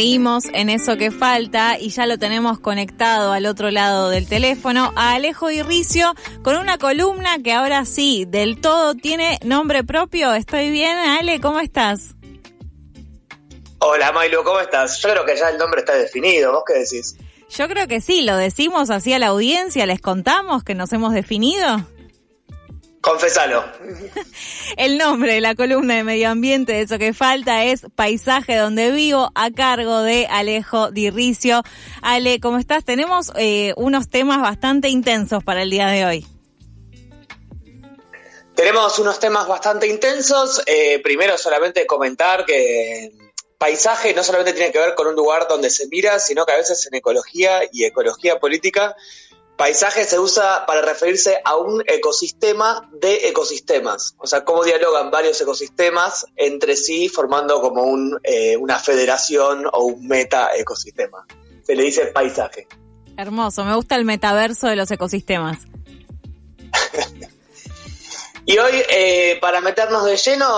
Seguimos en Eso que Falta y ya lo tenemos conectado al otro lado del teléfono a Alejo Dirricio con una columna que ahora sí, del todo tiene nombre propio. ¿Estoy bien, Ale? ¿Cómo estás? Hola, Maylu, ¿cómo estás? Yo creo que ya el nombre está definido. ¿Vos qué decís? Yo creo que sí, lo decimos así a la audiencia, les contamos que nos hemos definido. Confesalo. El nombre de la columna de Medio Ambiente de Eso que Falta es Paisaje donde vivo, a cargo de Alejo Dirricio. Ale, ¿cómo estás? Tenemos unos temas bastante intensos para el día de hoy. Tenemos unos temas bastante intensos. Primero solamente comentar que paisaje no solamente tiene que ver con un lugar donde se mira, sino que a veces en ecología y ecología política, paisaje se usa para referirse a un ecosistema de ecosistemas. O sea, cómo dialogan varios ecosistemas entre sí formando como una federación o un meta-ecosistema. Se le dice paisaje. Hermoso, me gusta el metaverso de los ecosistemas. Y hoy, para meternos de lleno,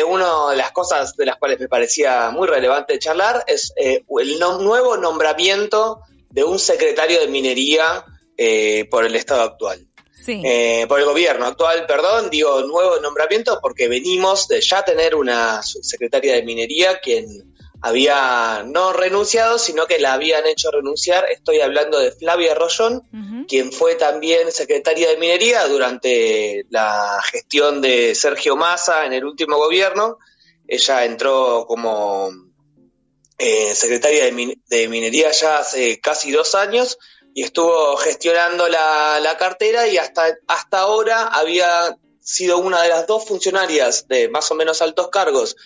una de las cosas de las cuales me parecía muy relevante charlar es el nuevo nombramiento de un secretario de minería por el Estado actual. Sí. Por el gobierno actual, digo nuevo nombramiento porque venimos de ya tener una subsecretaria de minería quien había no renunciado, sino que la habían hecho renunciar. Estoy hablando de Flavia Rojón, quien fue también secretaria de minería durante la gestión de Sergio Massa en el último gobierno. Ella entró como secretaria de minería ya hace casi 2 años y estuvo gestionando la cartera y hasta ahora había sido una de las 2 funcionarias de más o menos altos cargos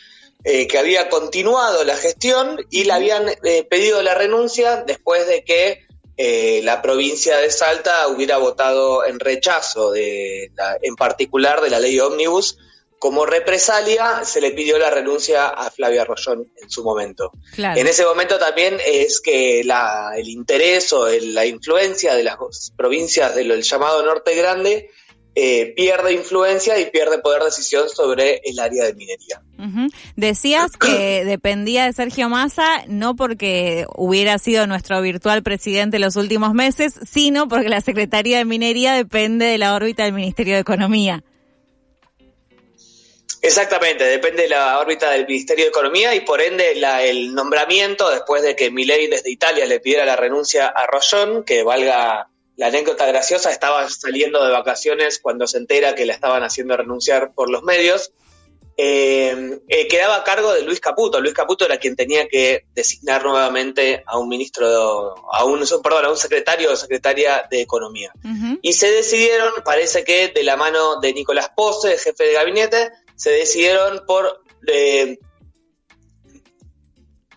que había continuado la gestión y le habían pedido la renuncia después de que la provincia de Salta hubiera votado en rechazo en particular de la ley Ómnibus. Como represalia se le pidió la renuncia a Flavia Rojón en su momento. Claro. En ese momento también es que el interés o la influencia de las provincias del llamado Norte Grande pierde influencia y pierde poder de decisión sobre el área de minería. Uh-huh. Decías que dependía de Sergio Massa, no porque hubiera sido nuestro virtual presidente los últimos meses, sino porque la Secretaría de Minería depende de la órbita del Ministerio de Economía. Exactamente, depende de la órbita del Ministerio de Economía y por ende el nombramiento, después de que Milei desde Italia le pidiera la renuncia a Rojón, que valga la anécdota graciosa, estaba saliendo de vacaciones cuando se entera que la estaban haciendo renunciar por los medios, quedaba a cargo de Luis Caputo. Luis Caputo era quien tenía que designar nuevamente a un secretario o secretaria de Economía. Uh-huh. Y se decidieron, parece que de la mano de Nicolás Posse, jefe de gabinete, se decidieron por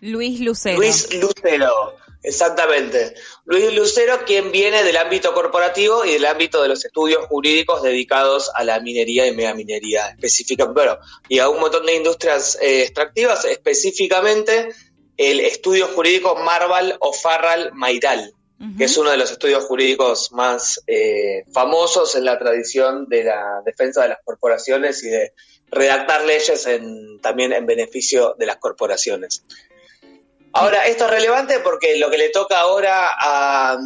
Luis Lucero. Luis Lucero, exactamente. Luis Lucero, quien viene del ámbito corporativo y del ámbito de los estudios jurídicos dedicados a la minería y megaminería específica, y a un montón de industrias extractivas, específicamente el estudio jurídico Marval o Farral Mayral, uh-huh, que es uno de los estudios jurídicos más famosos en la tradición de la defensa de las corporaciones y de redactar leyes también en beneficio de las corporaciones. Ahora, esto es relevante porque lo que le toca ahora a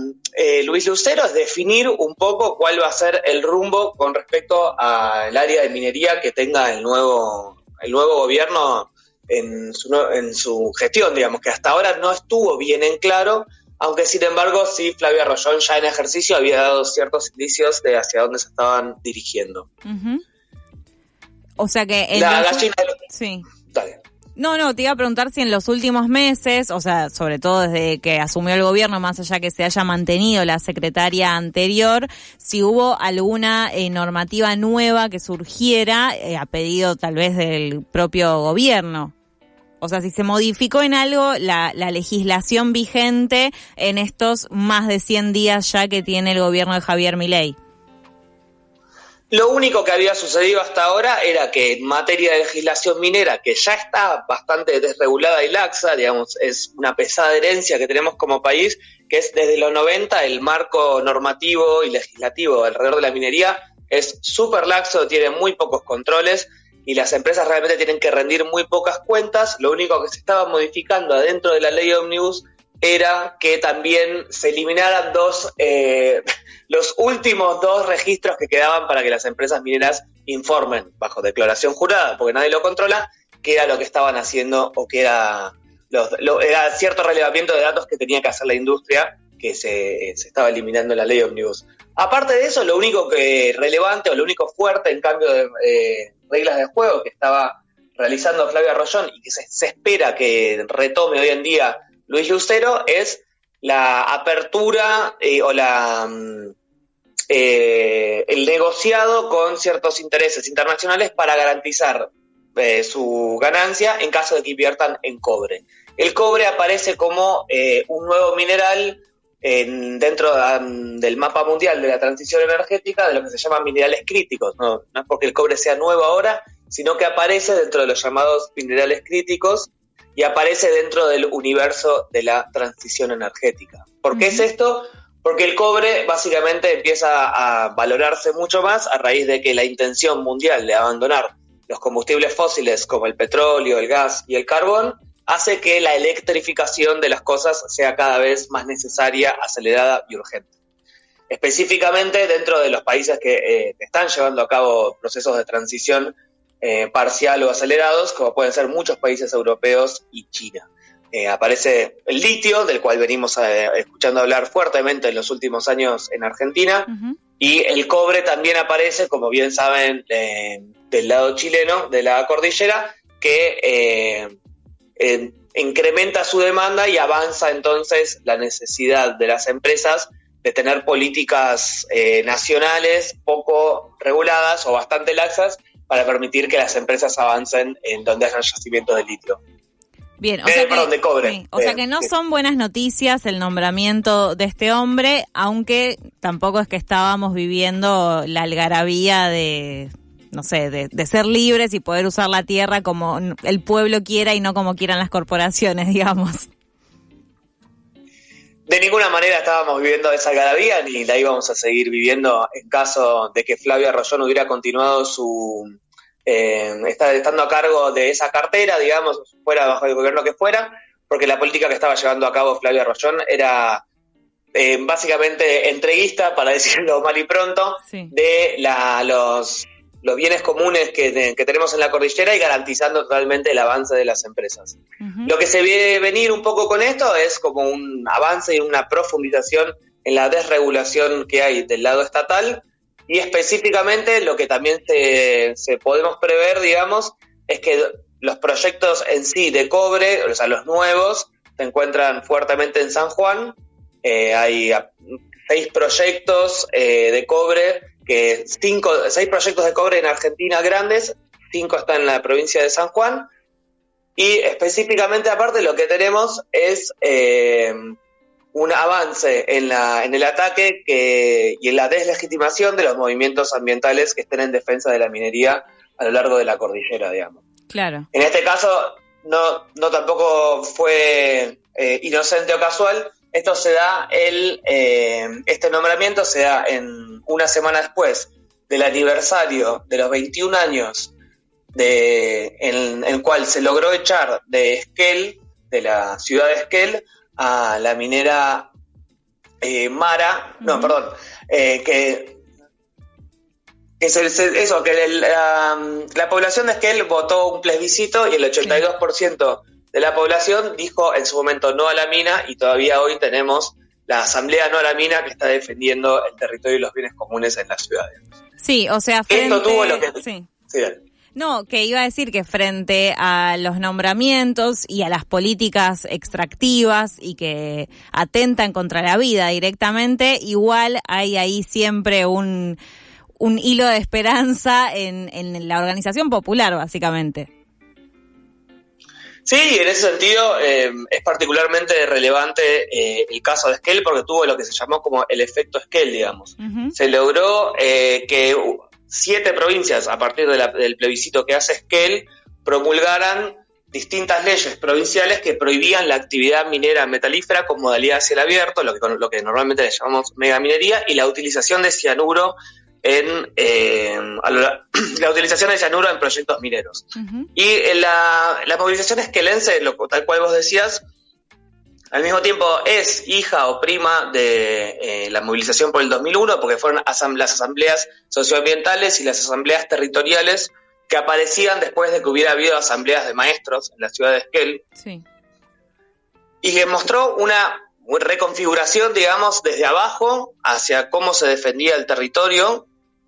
Luis Lucero es definir un poco cuál va a ser el rumbo con respecto al área de minería que tenga el nuevo gobierno en su gestión, digamos, que hasta ahora no estuvo bien en claro, aunque sin embargo sí Flavia Rojón ya en ejercicio había dado ciertos indicios de hacia dónde se estaban dirigiendo. Uh-huh. O sea que sí. Dale. No, te iba a preguntar si en los últimos meses, o sea, sobre todo desde que asumió el gobierno, más allá que se haya mantenido la secretaria anterior, si hubo alguna normativa nueva que surgiera a pedido tal vez del propio gobierno. O sea, si se modificó en algo la legislación vigente en estos más de 100 días ya que tiene el gobierno de Javier Milei. Lo único que había sucedido hasta ahora era que en materia de legislación minera, que ya está bastante desregulada y laxa, digamos, es una pesada herencia que tenemos como país, que es desde los 90 el marco normativo y legislativo alrededor de la minería es súper laxo, tiene muy pocos controles y las empresas realmente tienen que rendir muy pocas cuentas. Lo único que se estaba modificando adentro de la ley Ómnibus era que también se eliminaran los últimos 2 registros que quedaban para que las empresas mineras informen bajo declaración jurada, porque nadie lo controla, qué era lo que estaban haciendo o qué era era cierto relevamiento de datos que tenía que hacer la industria, que se estaba eliminando en la ley Ómnibus. Aparte de eso, lo único que relevante o lo único fuerte en cambio de reglas de juego que estaba realizando Flavia Rollón y que se espera que retome hoy en día Luis Lucero es la apertura o el negociado con ciertos intereses internacionales para garantizar su ganancia en caso de que inviertan en cobre. El cobre aparece como un nuevo mineral dentro del mapa mundial de la transición energética de lo que se llaman minerales críticos. No es porque el cobre sea nuevo ahora, sino que aparece dentro de los llamados minerales críticos y aparece dentro del universo de la transición energética. ¿Por qué es esto? Porque el cobre básicamente empieza a valorarse mucho más a raíz de que la intención mundial de abandonar los combustibles fósiles como el petróleo, el gas y el carbón hace que la electrificación de las cosas sea cada vez más necesaria, acelerada y urgente. Específicamente dentro de los países que están llevando a cabo procesos de transición parcial o acelerados, como pueden ser muchos países europeos y China. Aparece el litio, del cual venimos escuchando hablar fuertemente en los últimos años en Argentina, y el cobre también aparece, como bien saben, del lado chileno de la cordillera, que incrementa su demanda y avanza entonces la necesidad de las empresas de tener políticas nacionales poco reguladas o bastante laxas para permitir que las empresas avancen en donde haya yacimientos de litio. Bien, o sea de cobre. Sí, o sea que no son buenas noticias el nombramiento de este hombre, aunque tampoco es que estábamos viviendo la algarabía de, no sé, de ser libres y poder usar la tierra como el pueblo quiera y no como quieran las corporaciones, digamos. De ninguna manera estábamos viviendo esa algarabía, ni la íbamos a seguir viviendo en caso de que Flavia Rollón hubiera continuado estando a cargo de esa cartera, digamos, fuera bajo el gobierno que fuera, porque la política que estaba llevando a cabo Flavia Rollón era básicamente entreguista, para decirlo mal y pronto, sí, de los bienes comunes que tenemos en la cordillera y garantizando totalmente el avance de las empresas. Lo que se ve venir un poco con esto es como un avance y una profundización en la desregulación que hay del lado estatal, y específicamente lo que también se podemos prever, digamos, es que los proyectos en sí de cobre, o sea, los nuevos, se encuentran fuertemente en San Juan. Hay 6 proyectos de cobre, 6 proyectos de cobre en Argentina grandes, 5 están en la provincia de San Juan, y específicamente aparte lo que tenemos es un avance en el ataque y en la deslegitimación de los movimientos ambientales que estén en defensa de la minería a lo largo de la cordillera, digamos. Claro. En este caso no tampoco fue inocente o casual. Esto se da este nombramiento se da en una semana después del aniversario de los 21 años en el cual se logró echar de Esquel, de la ciudad de Esquel, a la minera Mara, que la población de Esquel votó un plebiscito y el 82% de la población dijo en su momento no a la mina, y todavía hoy tenemos la asamblea no a la mina que está defendiendo el territorio y los bienes comunes en las ciudades. Sí, o sea, esto tuvo lo que... Sí. Sí, no, que iba a decir que frente a los nombramientos y a las políticas extractivas y que atentan contra la vida directamente, igual hay ahí siempre un hilo de esperanza en la organización popular, básicamente. Sí, en ese sentido es particularmente relevante el caso de Esquel, porque tuvo lo que se llamó como el efecto Esquel, digamos. Se logró que 7 provincias, a partir del plebiscito que hace Esquel, promulgaran distintas leyes provinciales que prohibían la actividad minera metalífera con modalidad a cielo abierto, lo que normalmente le llamamos megaminería, y la utilización de cianuro en la utilización de cianuro en proyectos mineros. Uh-huh. Y la movilización esquelense, tal cual vos decías, al mismo tiempo es hija o prima de la movilización por el 2001, porque fueron las asambleas socioambientales y las asambleas territoriales que aparecían después de que hubiera habido asambleas de maestros en la ciudad de Esquel. Sí. Y que mostró una reconfiguración, digamos, desde abajo hacia cómo se defendía el territorio,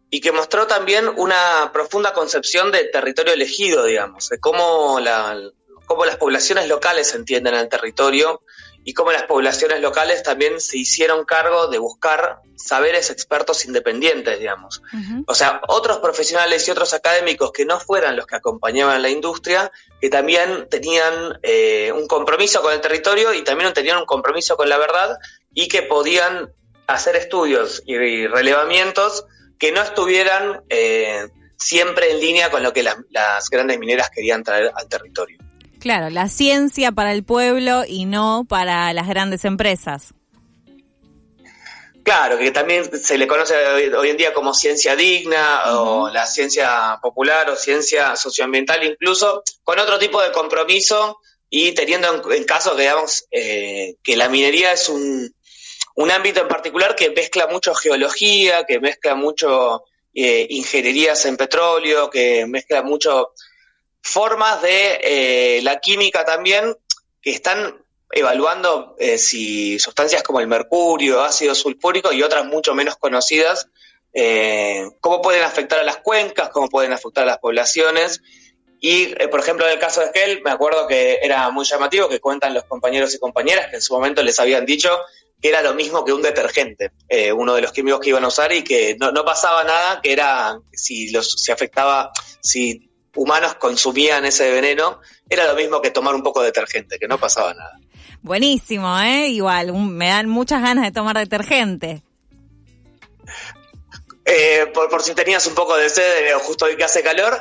y que mostró también una profunda concepción de territorio elegido, digamos, de cómo las poblaciones locales entienden el territorio y cómo las poblaciones locales también se hicieron cargo de buscar saberes expertos independientes, digamos. Uh-huh. O sea, otros profesionales y otros académicos que no fueran los que acompañaban la industria, que también tenían un compromiso con el territorio y también tenían un compromiso con la verdad, y que podían hacer estudios y relevamientos que no estuvieran siempre en línea con lo que las grandes mineras querían traer al territorio. Claro, la ciencia para el pueblo y no para las grandes empresas. Claro, que también se le conoce hoy en día como ciencia digna, uh-huh, o la ciencia popular o ciencia socioambiental, incluso con otro tipo de compromiso, y teniendo en caso que, digamos, que la minería es un ámbito en particular que mezcla mucho geología, que mezcla mucho ingenierías en petróleo, que mezcla mucho formas de la química también, que están evaluando si sustancias como el mercurio, ácido sulfúrico y otras mucho menos conocidas, cómo pueden afectar a las cuencas, cómo pueden afectar a las poblaciones. Y, por ejemplo, en el caso de Esquel, me acuerdo que era muy llamativo, que cuentan los compañeros y compañeras que en su momento les habían dicho que era lo mismo que un detergente, uno de los químicos que iban a usar, y que no pasaba nada, que era si afectaba, si humanos consumían ese veneno, era lo mismo que tomar un poco de detergente, que no pasaba nada. Buenísimo, igual, me dan muchas ganas de tomar detergente. Por si tenías un poco de sed, justo hoy que hace calor.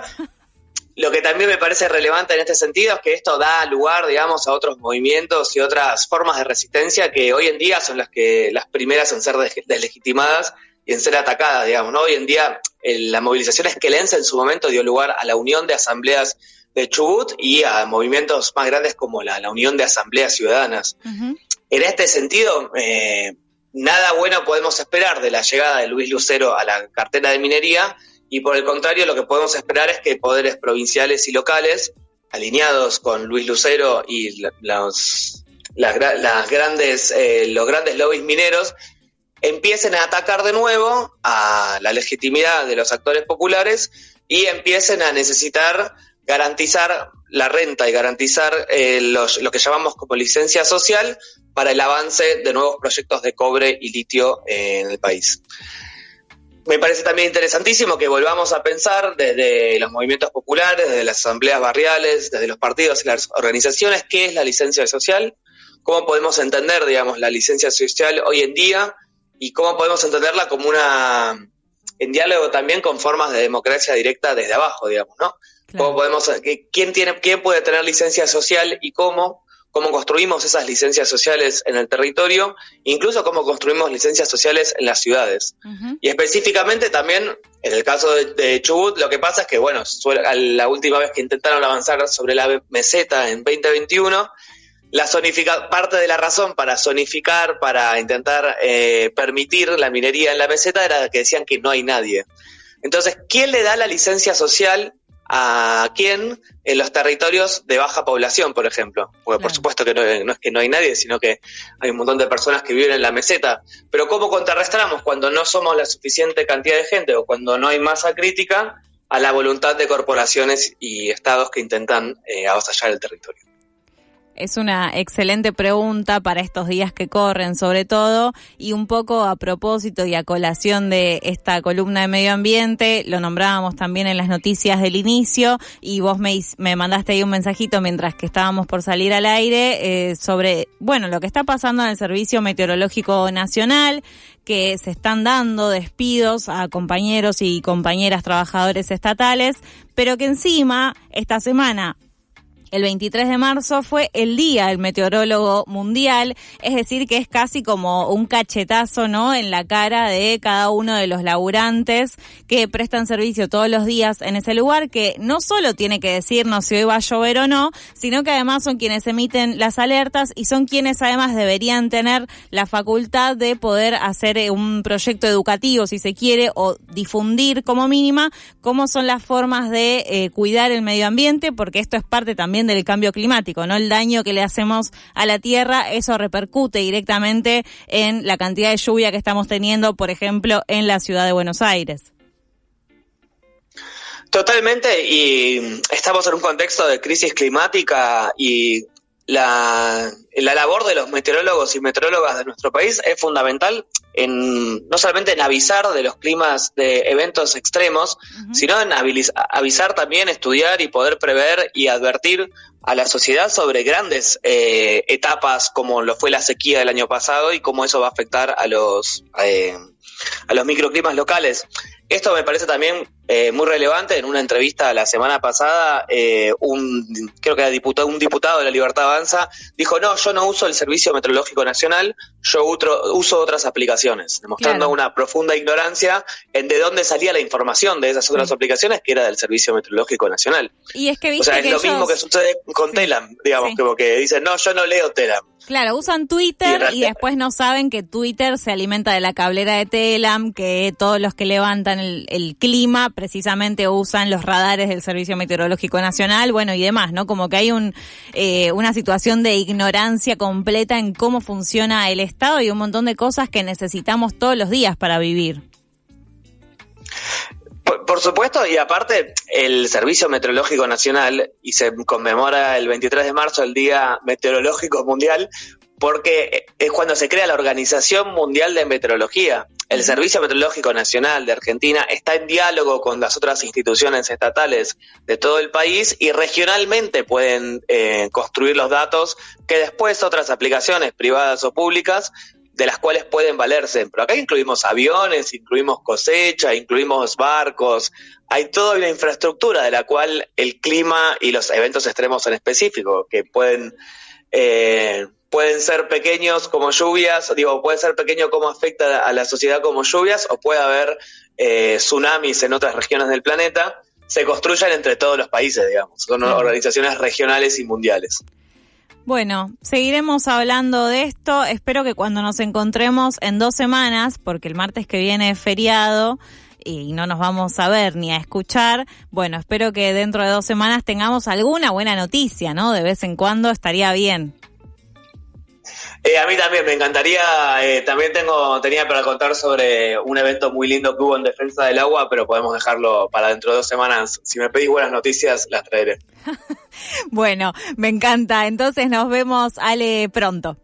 Lo que también me parece relevante en este sentido es que esto da lugar, digamos, a otros movimientos y otras formas de resistencia que hoy en día son las primeras en ser deslegitimadas y en ser atacadas, digamos, ¿no? Hoy en día la movilización esquelense en su momento dio lugar a la Unión de Asambleas de Chubut y a movimientos más grandes como la Unión de Asambleas Ciudadanas. Uh-huh. En este sentido, nada bueno podemos esperar de la llegada de Luis Lucero a la cartera de minería, y por el contrario lo que podemos esperar es que poderes provinciales y locales, alineados con Luis Lucero y los grandes lobbies mineros, empiecen a atacar de nuevo a la legitimidad de los actores populares y empiecen a necesitar garantizar la renta y garantizar lo que llamamos como licencia social para el avance de nuevos proyectos de cobre y litio en el país. Me parece también interesantísimo que volvamos a pensar desde los movimientos populares, desde las asambleas barriales, desde los partidos y las organizaciones, qué es la licencia social, cómo podemos entender, digamos, la licencia social hoy en día y cómo podemos entenderla como en diálogo también con formas de democracia directa desde abajo, digamos, ¿no? Claro. ¿Cómo podemos, quién puede tener licencia social y cómo construimos esas licencias sociales en el territorio, incluso cómo construimos licencias sociales en las ciudades. Uh-huh. Y específicamente también, en el caso de Chubut, lo que pasa es que, bueno, la última vez que intentaron avanzar sobre la meseta en 2021, parte de la razón para zonificar, para intentar permitir la minería en la meseta era que decían que no hay nadie. Entonces, ¿quién le da la licencia social a quién en los territorios de baja población, por ejemplo? Porque por supuesto que no es que no hay nadie, sino que hay un montón de personas que viven en la meseta. Pero ¿cómo contrarrestamos cuando no somos la suficiente cantidad de gente o cuando no hay masa crítica a la voluntad de corporaciones y estados que intentan avasallar el territorio? Es una excelente pregunta para estos días que corren, sobre todo, y un poco a propósito y a colación de esta columna de medio ambiente, lo nombrábamos también en las noticias del inicio, y vos me mandaste ahí un mensajito mientras que estábamos por salir al aire sobre, bueno, lo que está pasando en el Servicio Meteorológico Nacional, que se están dando despidos a compañeros y compañeras trabajadores estatales, pero que encima esta semana El 23 de marzo fue el Día del Meteorólogo Mundial, es decir, que es casi como un cachetazo, ¿no?, en la cara de cada uno de los laburantes que prestan servicio todos los días en ese lugar, que no solo tiene que decirnos si hoy va a llover o no, sino que además son quienes emiten las alertas y son quienes además deberían tener la facultad de poder hacer un proyecto educativo, si se quiere, o difundir como mínima cómo son las formas de cuidar el medio ambiente, porque esto es parte también del cambio climático, ¿no? El daño que le hacemos a la tierra, eso repercute directamente en la cantidad de lluvia que estamos teniendo, por ejemplo, en la ciudad de Buenos Aires. Totalmente, y estamos en un contexto de crisis climática y la labor de los meteorólogos y meteorólogas de nuestro país es fundamental no solamente en avisar de los climas de eventos extremos, sino en avisar también, estudiar y poder prever y advertir a la sociedad sobre grandes etapas como lo fue la sequía del año pasado y cómo eso va a afectar a los microclimas locales. Esto me parece también muy relevante. En una entrevista la semana pasada, creo que era un diputado de La Libertad Avanza dijo: no, yo no uso el Servicio Meteorológico Nacional, yo uso otras aplicaciones, demostrando una profunda ignorancia en de dónde salía la información de esas otras aplicaciones, que era del Servicio Meteorológico Nacional. Y es que viste, o sea, es lo mismo que sucede con Telam, digamos, como que dicen: no, yo no leo Telam. Claro, usan Twitter y después no saben que Twitter se alimenta de la cablera de Telam, que todos los que levantan el clima precisamente usan los radares del Servicio Meteorológico Nacional, bueno, y demás, ¿no? Como que hay una situación de ignorancia completa en cómo funciona el Estado y un montón de cosas que necesitamos todos los días para vivir. Por supuesto, y aparte el Servicio Meteorológico Nacional, y se conmemora el 23 de marzo el Día Meteorológico Mundial, porque es cuando se crea la Organización Mundial de Meteorología. El Servicio Meteorológico Nacional de Argentina está en diálogo con las otras instituciones estatales de todo el país y regionalmente pueden construir los datos que después otras aplicaciones privadas o públicas de las cuales pueden valerse. Pero acá incluimos aviones, incluimos cosecha, incluimos barcos. Hay toda una infraestructura de la cual el clima y los eventos extremos en específico, que pueden ser pequeños como lluvias, puede ser pequeño cómo afecta a la sociedad como lluvias, o puede haber tsunamis en otras regiones del planeta, se construyen entre todos los países, digamos. Son organizaciones regionales y mundiales. Bueno, seguiremos hablando de esto. Espero que cuando nos encontremos en 2 semanas, porque el martes que viene es feriado y no nos vamos a ver ni a escuchar, bueno, espero que dentro de 2 semanas tengamos alguna buena noticia, ¿no? De vez en cuando estaría bien. A mí también me encantaría, también tenía para contar sobre un evento muy lindo que hubo en defensa del agua, pero podemos dejarlo para dentro de 2 semanas. Si me pedís buenas noticias, las traeré. Bueno, me encanta. Entonces nos vemos, Ale, pronto.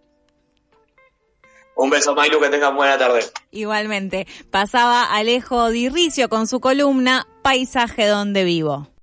Un beso, Mailu, que tengan buena tarde. Igualmente. Pasaba Alejo Di Ricio con su columna Paisaje donde vivo.